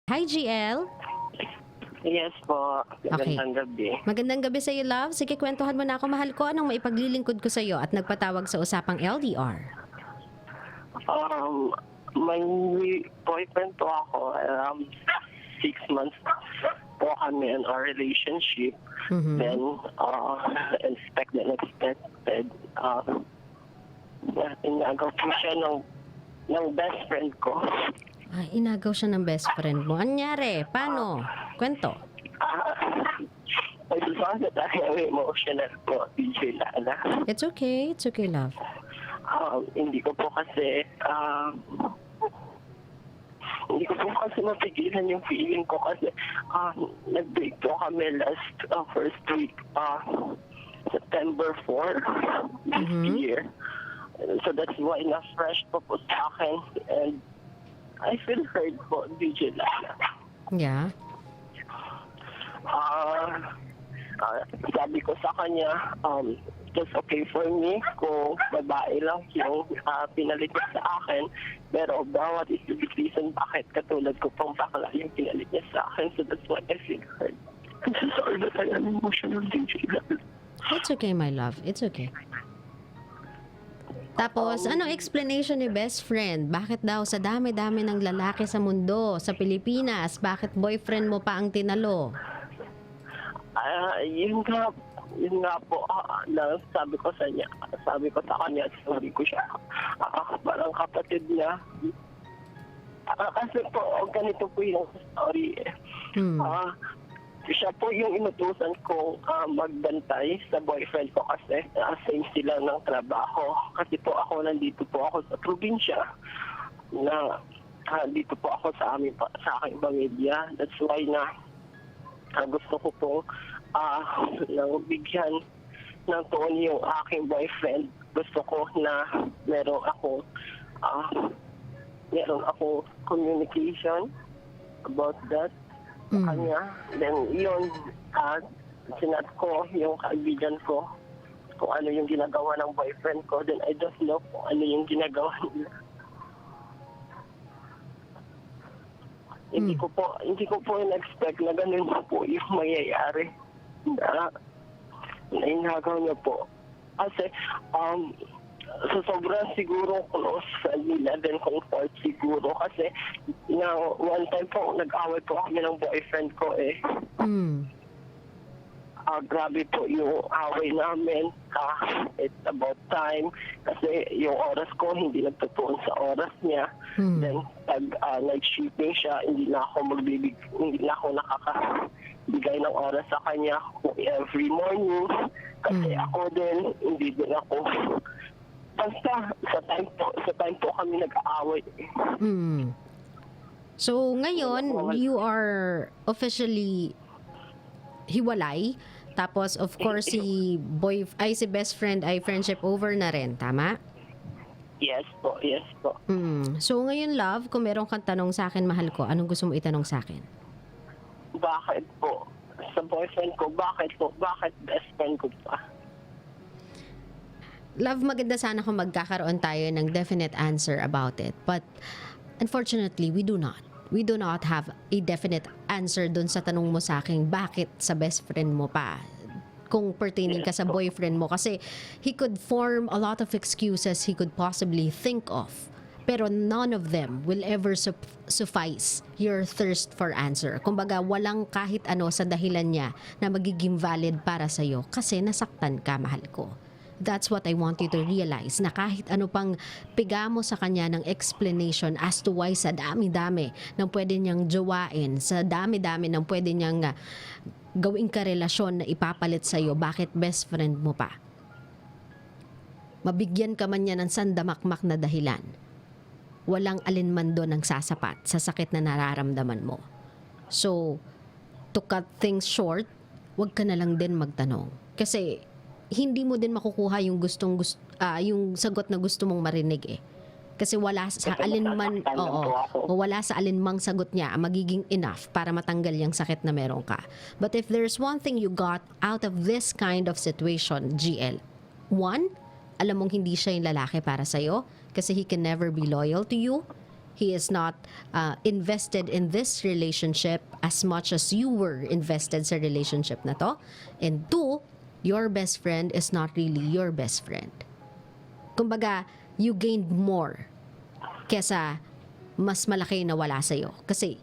Hi, GL. Yes po, Okay. magandang gabi. Magandang gabi sa iyo, love. Sige, kwentuhan mo na ako, mahal ko. Anong maipaglilingkod ko sa iyo at nagpatawag sa usapang LDR? Um, may boyfriend po ako, 6 months po kami in our relationship. Mhm. Then, unexpected, inagaw po siya ng best friend ko. Ay, inagaw siya ng best friend mo. Anyari? Paano? Kwento. Ay, sorry tayo emotional po, DJ Lala. It's okay. It's okay, love. Hindi ko po kasi, hindi ko po kasi mapigilan yung feeling ko kasi nag-break po kami last first week, September 4 this Mhm. year. So that's why na-fresh po po sa akin and I feel hurt po, DJ Lala. Yeah. Sabi ko sa kanya, it's okay for me kung babae lang yung pinalit niya sa akin. Pero bawat is the reason bakit katulad ko pang bakla yung pinalit niya sa akin. So that's why I feel hurt. I'm so sorry that I am emotional, DJ. It's okay, my love. It's okay. Tapos, anong explanation ni best friend? Bakit daw sa dami-dami ng lalaki sa mundo, sa Pilipinas, bakit boyfriend mo pa ang tinalo? Yun nga po, na sabi ko sa kanya, sorry ko siya. Parang kapatid niya. Kasi po, ganito po yung story eh. Hmm. Siya po yung inutusan kong magbantay sa boyfriend ko kasi same sila ng trabaho. Kasi po nandito po ako sa probinsya na dito po ako sa aking pamilya. That's why na gusto ko po nang bigyan ng toon yung aking boyfriend. Gusto ko na meron ako communication about that sa kanya. Then yun, sinat ko yung kaibigan ko kung ano yung ginagawa ng boyfriend ko. Then I just know kung ano yung ginagawa nila. Hindi ko po in-expect na ganun po yung mangyayari. Na inagaw niya po. Kasi, so sobrang siguro close friend nila, then comfort siguro. Kasi, one time po, nag-away po kami ng boyfriend ko eh. Grabe po yung away namin. It's about time. Kasi yung oras ko, hindi nagtutuon sa oras niya. Then, pag nag-shipping siya, hindi na ako nakakabigay ng oras sa kanya every morning. Kasi ako din, hindi din ako. Basta, sa time po kami nag-aaway. So, ngayon, you are officially hiwalay. Tapos, of course, si best friend ay friendship over na rin. Tama? Yes po. So, ngayon, love, kung meron kang tanong sa akin, mahal ko, anong gusto mo itanong sa akin? Bakit po? Sa boyfriend ko, bakit po? Bakit best friend ko pa? Love, maganda sana kung magkakaroon tayo ng definite answer about it. But, unfortunately, we do not. We do not have a definite answer dun sa tanong mo sa akin, bakit sa best friend mo pa? Kung pertaining ka sa boyfriend mo. Kasi he could form a lot of excuses he could possibly think of. Pero none of them will ever suffice your thirst for answer. Kumbaga, walang kahit ano sa dahilan niya na magiging valid para sa'yo kasi nasaktan ka, mahal ko. That's what I want you to realize, na kahit ano pang piga mo sa kanya ng explanation as to why sa dami-dami ng pwede niyang jowain, sa dami-dami ng pwede niyang gawing karelasyon na ipapalit sa'yo, bakit best friend mo pa? Mabigyan ka man niya ng sandamakmak na dahilan, walang alinman doon ang sasapat sa sakit na nararamdaman mo. So, to cut things short, wag ka na lang din magtanong. Kasi, hindi mo din makukuha yung yung sagot na gusto mong marinig eh. Kasi wala sa alinmang sagot niya ang magiging enough para matanggal yung sakit na meron ka. But if there's one thing you got out of this kind of situation, GL, one, alam mong hindi siya yung lalaki para sa'yo kasi he can never be loyal to you. He is not invested in this relationship as much as you were invested sa relationship na to. And 2, your best friend is not really your best friend. Kumbaga, you gained more kesa mas malaki na wala sa'yo. Kasi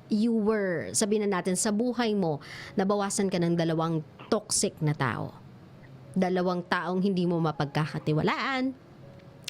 you were, sabihin na natin, sa buhay mo, nabawasan ka ng 2 toxic na tao. 2 taong hindi mo mapagkakatiwalaan,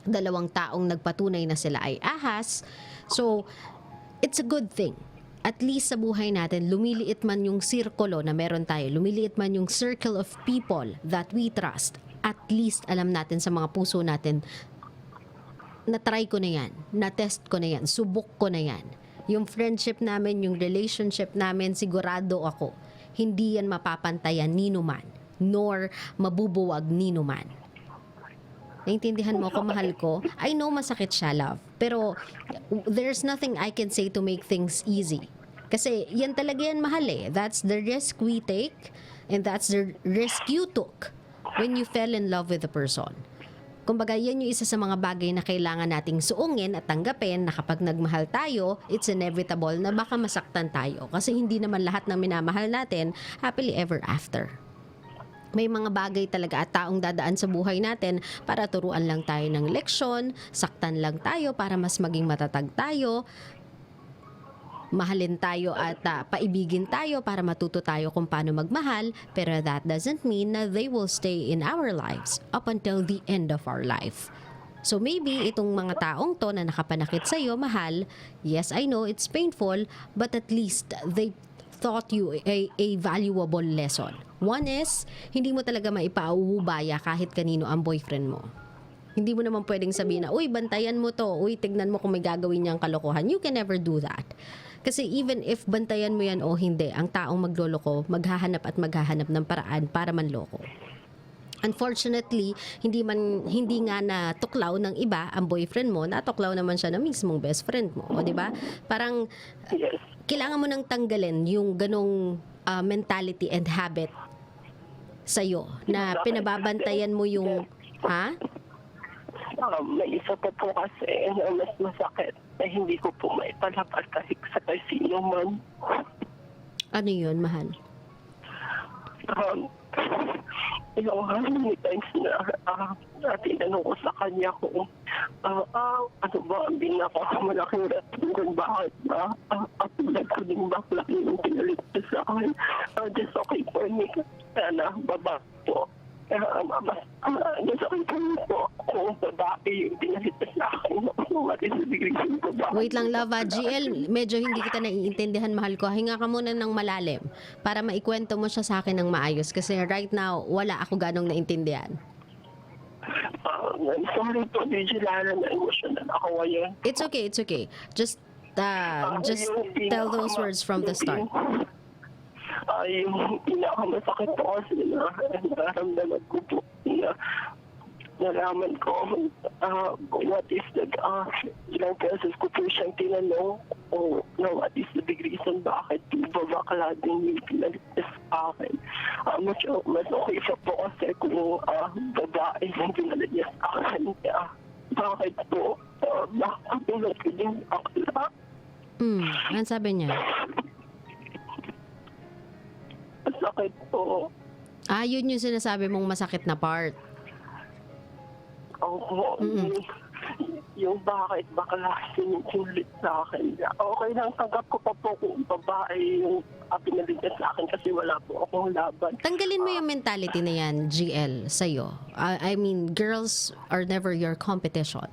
2 taong nagpatunay na sila ay ahas. So, it's a good thing. At least sa buhay natin, lumiliit man yung sirkulo na meron tayo, lumiliit man yung circle of people that we trust, at least alam natin sa mga puso natin, na-try ko na yan, na-test ko na yan, subok ko na yan. Yung friendship namin, yung relationship namin, sigurado ako, hindi yan mapapantayan ni numan, nor mabubuwag ni numan. Naintindihan mo ko, mahal ko? I know masakit siya, love. Pero there's nothing I can say to make things easy. Kasi yan talaga yan, mahal eh. That's the risk we take and that's the risk you took when you fell in love with a person. Kumbaga, yan yung isa sa mga bagay na kailangan nating suungin at tanggapin na kapag nagmahal tayo, it's inevitable na baka masaktan tayo. Kasi hindi naman lahat ng minamahal natin happily ever after. May mga bagay talaga at taong dadaan sa buhay natin para turuan lang tayo ng leksyon, saktan lang tayo para mas maging matatag tayo, mahalin tayo at paibigin tayo para matuto tayo kung paano magmahal, pero that doesn't mean na they will stay in our lives up until the end of our life. So maybe itong mga taong to na nakapanakit sa'yo, mahal, yes, I know it's painful, but at least they taught you a valuable lesson. One is, hindi mo talaga maipauubaya kahit kanino ang boyfriend mo. Hindi mo naman pwedeng sabihin na, uy, bantayan mo to, uy, tignan mo kung may gagawin niyang kalokohan. You can never do that. Kasi even if bantayan mo yan o hindi, ang taong magloloko, maghahanap ng paraan para manloko. Unfortunately, hindi nga na tuklaw ng iba ang boyfriend mo, natuklaw naman siya na mismong best friend mo, o di ba? Parang kailangan mo nang tanggalin yung ganong mentality and habit sa'yo na pinababantayan mo yung may isa pa po kasi na mas masakit na hindi ko po maipalabas kahit sa sino man. Ano yun, mahal? Many times na tinanong ko sa kanya kung ano ba ang pinakamalaking rason kung bakit ba at tulad ko din bakla yung pinalit sa akin. Just okay for me na baba po. Just okay for me po kung babae yung pinalit sa akin. What is the reason ko ba? Wait lang, love. GL, medyo hindi kita naiintindihan, mahal ko. Hinga ka muna ng malalim para maikwento mo siya sa akin ng maayos. Kasi right now, wala ako ganong naintindihan. Sorry po, Vigilana, na-emotional ako ngayon. It's okay, it's okay. Just tell those words from the start. Yung pinakamasakit po kasi na naramdaman ko po na nalaman ko what is the ilang beses ko po siyang tinanong what is the big reason bakit babakla din yung pinaligtas sa akin. Mas okay siya po kasi kung babae yung pinaligtas sa akin. Bakit po bakit tulad ko din akla? Ano sabi niya? Masakit po. Yun yung sinasabi mong masakit na part. Oo. Yung bakit bakla sinulit sa akin. Okay lang, tanggap ko pa po kung babae yung pinaligtas sa akin kasi wala po akong laban. Tanggalin mo yung mentality na yan, GL, sa'yo. I mean, girls are never your competition.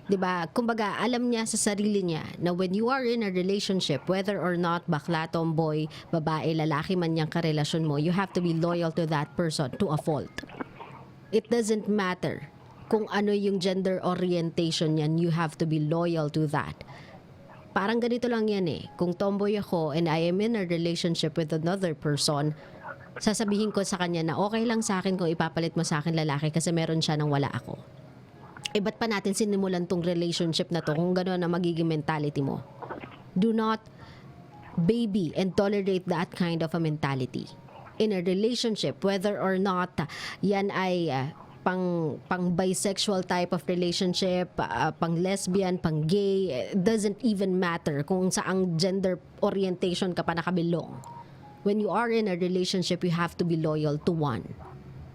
'Di ba? Kumbaga, alam niya sa sarili niya na when you are in a relationship, whether or not bakla, tomboy, babae, lalaki man yung karelasyon mo, you have to be loyal to that person to a fault. It doesn't matter kung ano yung gender orientation niyan, you have to be loyal to that. Parang ganito lang yan eh. Kung tomboy ako and I am in a relationship with another person, sasabihin ko sa kanya na okay lang sa akin kung ipapalit mo sa akin lalaki kasi meron siya nang wala ako. Ba't pa natin sinimulan tong relationship na to kung gano'n na magiging mentality mo? Do not baby and tolerate that kind of a mentality. In a relationship, whether or not yan ay pang bisexual type of relationship, pang lesbian, pang gay, it doesn't even matter kung saang gender orientation ka pa nakabilong. When you are in a relationship, you have to be loyal to one.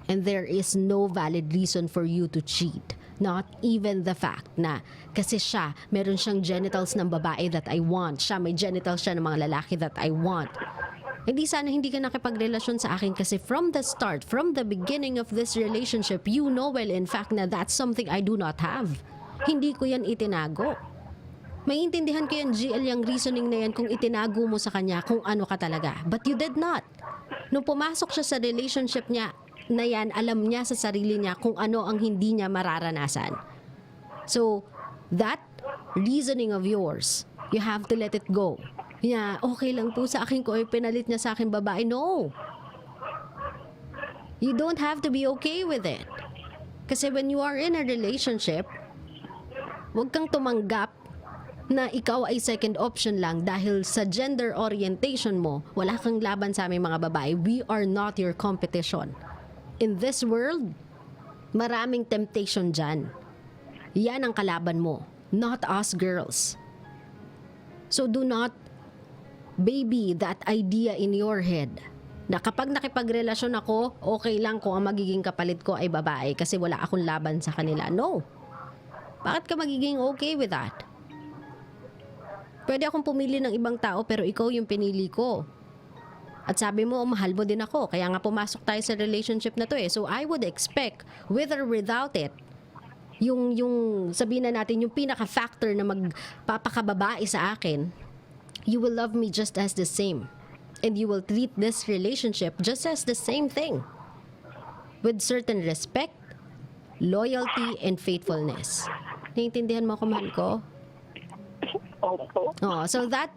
And there is no valid reason for you to cheat. Not even the fact na kasi siya, meron siyang genitals ng babae that I want. Siya, may genitals siya ng mga lalaki that I want. Hindi sana hindi ka nakipagrelasyon sa akin kasi from the start, from the beginning of this relationship, you know well in fact na that's something I do not have. Hindi ko yan itinago. Maiintindihan ko yan, GL, yung reasoning na yan kung itinago mo sa kanya kung ano ka talaga. But you did not. Nung pumasok siya sa relationship niya na yan, alam niya sa sarili niya kung ano ang hindi niya mararanasan. So, that reasoning of yours, you have to let it go. Yeah, okay lang po sa akin ko ay pinalit niya sa akin babae. No. You don't have to be okay with it. Kasi when you are in a relationship, huwag kang tumanggap na ikaw ay second option lang dahil sa gender orientation mo, wala kang laban sa aming mga babae. We are not your competition. In this world, maraming temptation dyan. Yan ang kalaban mo, not us girls. So do not baby that idea in your head na kapag nakipagrelasyon ako, okay lang kung ang magiging kapalit ko ay babae kasi wala akong laban sa kanila. No. Bakit ka magiging okay with that? Pwede akong pumili ng ibang tao pero ikaw yung pinili ko. At sabi mo, mahal mo din ako. Kaya nga pumasok tayo sa relationship na to eh. So I would expect, with or without it, yung sabihin na natin, yung pinaka-factor na magpapakababae sa akin, you will love me just as the same. And you will treat this relationship just as the same thing. With certain respect, loyalty, and faithfulness. Naiintindihan mo ako, mahal ko? Opo. Oh, so that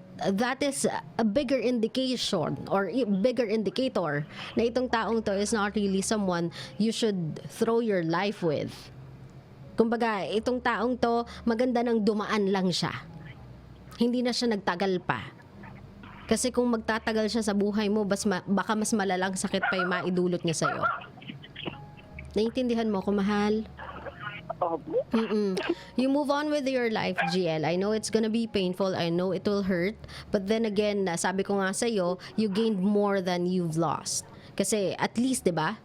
is a bigger indication or bigger indicator na itong taong to is not really someone you should throw your life with. Kumbaga, itong taong to, maganda nang dumaan lang siya. Hindi na siya nagtagal pa. Kasi kung magtatagal siya sa buhay mo, baka mas malalang sakit pa yung maidulot niya sa'yo. Naiintindihan mo ko, mahal? Opo. You move on with your life, GL. I know it's gonna be painful. I know it will hurt. But then again, sabi ko nga sa'yo, you gained more than you've lost. Kasi at least, di ba?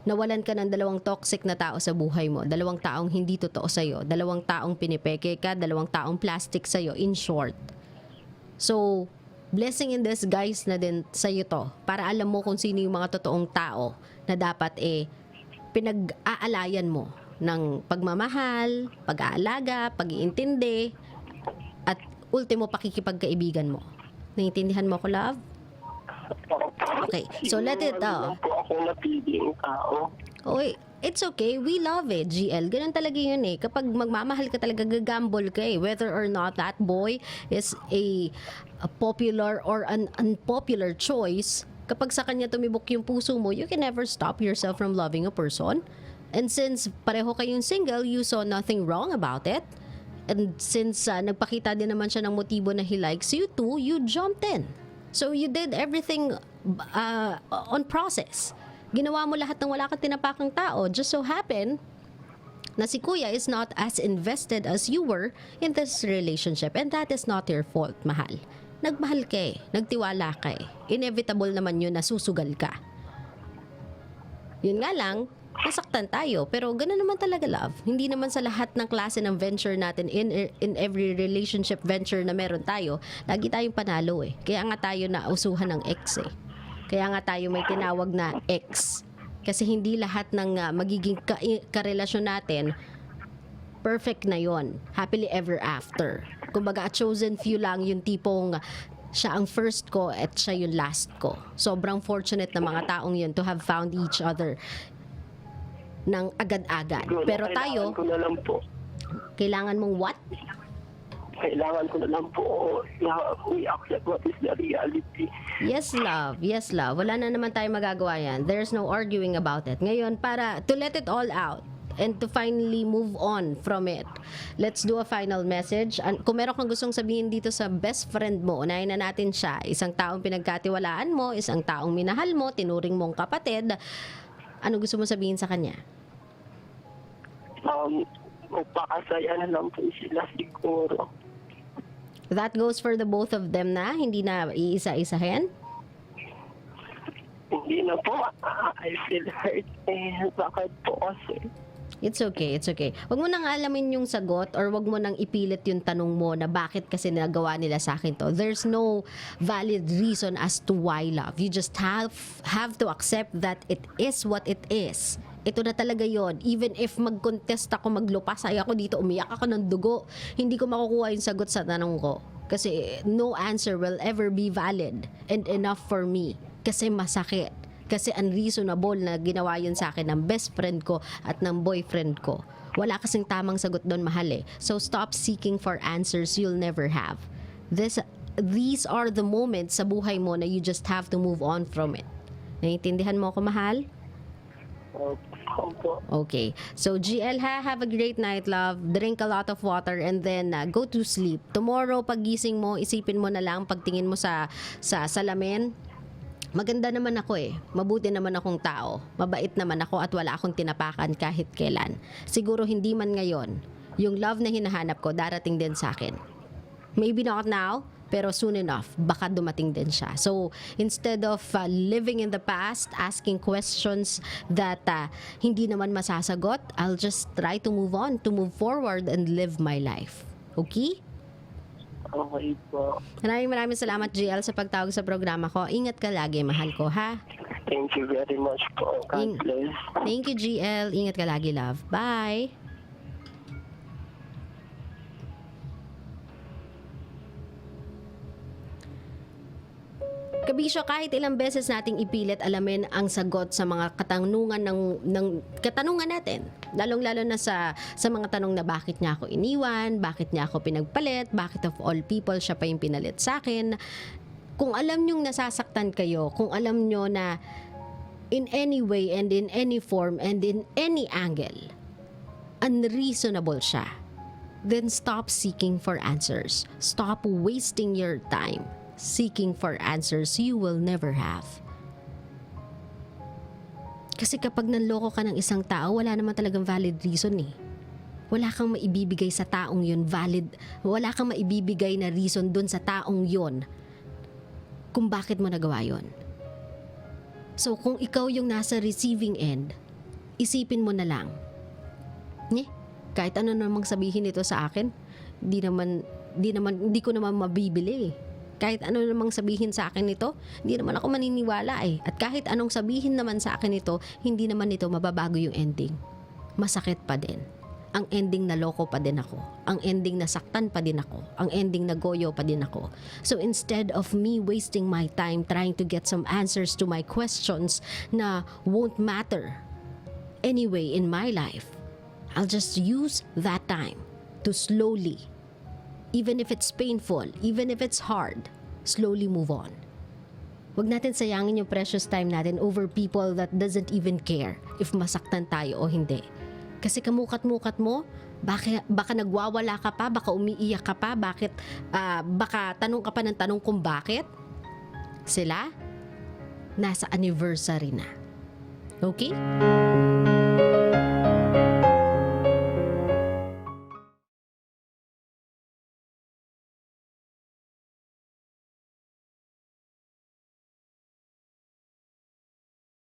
Nawalan ka ng 2 toxic na tao sa buhay mo. 2 taong hindi totoo sa'yo. 2 taong pinipeke ka. 2 taong plastic sa'yo. In short. So, blessing in disguise na din sa'yo to. Para alam mo kung sino yung mga totoong tao na dapat pinag-aalayan mo ng pagmamahal, pag-aalaga, pag-iintindi, at ultimo pakikipagkaibigan mo. Naiintindihan mo ko, love? Okay, so let it Hindi po ako napiling tao. Oy, it's okay. We love it, GL. Ganun talaga yun eh. Kapag magmamahal ka talaga, gagamble ka eh. Whether or not that boy is a popular or an unpopular choice, kapag sa kanya tumibok yung puso mo, you can never stop yourself from loving a person. And since pareho kayong single, you saw nothing wrong about it. And since nagpakita din naman siya ng motibo na he likes you too, you jumped in. So you did everything on process. Ginawa mo lahat ng wala kang tinapakang tao. Just so happen na si Kuya is not as invested as you were in this relationship. And that is not your fault, mahal. Nagmahal ka eh. Nagtiwala ka eh. Inevitable naman yun na susugal ka. Yun nga lang, nasaktan tayo. Pero gano'n naman talaga, love. Hindi naman sa lahat ng klase ng venture natin, in every relationship venture na meron tayo, lagi tayong panalo eh. Kaya nga tayo nausuhan ng ex eh. Kaya nga tayo may tinawag na ex. Kasi hindi lahat ng magiging karelasyon natin perfect na yon. Happily ever after. Kumbaga, a chosen few lang yung tipong siya ang first ko at siya yung last ko. Sobrang fortunate na mga taong yun to have found each other ng agad-agad. Pero tayo, Kailangan ko na lang po. kailangan mong what? Kailangan ko na lang po we accept what is the reality. Yes, love. Yes, love. Wala na naman tayo magagawa yan. There's no arguing about it. Ngayon, para to let it all out and to finally move on from it, let's do a final message. Kung meron kang gustong sabihin dito sa best friend mo, unahin na natin siya. Isang taong pinagkatiwalaan mo, isang taong minahal mo, tinuring mong kapatid. Ano gusto mo sabihin sa kanya? magpakasaya na lang po sila siguro. That goes for the both of them na, hindi na iisa-isahin? Hindi na po. I feel hurt. Bakit po kasi? It's okay, it's okay. Wag mo nang alamin yung sagot or wag mo nang ipilit yung tanong mo na bakit kasi nagawa nila sa akin to. There's no valid reason as to why, love. You just have to accept that it is what it is. Ito na talaga yon. Even if mag-contest ako, maglupasay ako dito, umiyak ako ng dugo, hindi ko makukuha yung sagot sa tanong ko. Kasi no answer will ever be valid and enough for me. Kasi masakit. Kasi unreasonable na ginawa yun sa akin ng best friend ko at ng boyfriend ko. Wala kasing tamang sagot doon, mahal eh. So stop seeking for answers you'll never have. These are the moments sa buhay mo na you just have to move on from it. Naiintindihan mo ako, mahal? Opo. Okay. So GL ha, have a great night, love. Drink a lot of water and then go to sleep. Tomorrow pagising mo, isipin mo na lang pagtingin mo sa salamin. Maganda naman ako eh. Mabuti naman akong tao. Mabait naman ako at wala akong tinapakan kahit kailan. Siguro hindi man ngayon. Yung love na hinahanap ko darating din sa akin. Maybe not now, pero soon enough, baka dumating din siya. So, instead of living in the past, asking questions that hindi naman masasagot, I'll just try to move on, to move forward and live my life. Okay? Okay po. Maraming salamat, GL, sa pagtawag sa programa ko. Ingat ka lagi, mahal ko, ha? Thank you very much po. God bless. Thank you, GL. Ingat ka lagi, love. Bye! Kabisyo, kahit ilang beses nating ipilit alamin ang sagot sa mga katanungan ng katanungan natin, lalong-lalo na sa mga tanong na bakit niya ako iniwan, bakit niya ako pinagpalit, bakit of all people siya pa yung pinalit sa akin. Kung alam niyong nasasaktan kayo, kung alam niyo na in any way and in any form and in any angle, unreasonable siya, then stop seeking for answers. Stop wasting your time seeking for answers you will never have. Kasi kapag nanloko ka ng isang tao, wala naman talagang valid reason eh. Wala kang maibibigay sa taong yun valid, wala kang maibibigay na reason dun sa taong yun kung bakit mo nagawa yun. So kung ikaw yung nasa receiving end, isipin mo na lang, kahit ano namang sabihin nito sa akin, hindi ko naman mabibili eh. Kahit ano namang sabihin sa akin nito, hindi naman ako maniniwala eh. At kahit anong sabihin naman sa akin nito, hindi naman nito mababago yung ending. Masakit pa din. Ang ending na loko pa din ako. Ang ending na saktan pa din ako. Ang ending na goyo pa din ako. So instead of me wasting my time trying to get some answers to my questions na won't matter anyway in my life, I'll just use that time to slowly, even if it's painful, even if it's hard, slowly move on. Wag natin sayangin yung precious time natin over people that doesn't even care if masaktan tayo o hindi. Kasi kamukat-mukat mo, baka nagwawala ka pa, baka umiiyak ka pa, baka tanong ka pa ng tanong kung bakit. Sila, nasa anniversary na. Okay?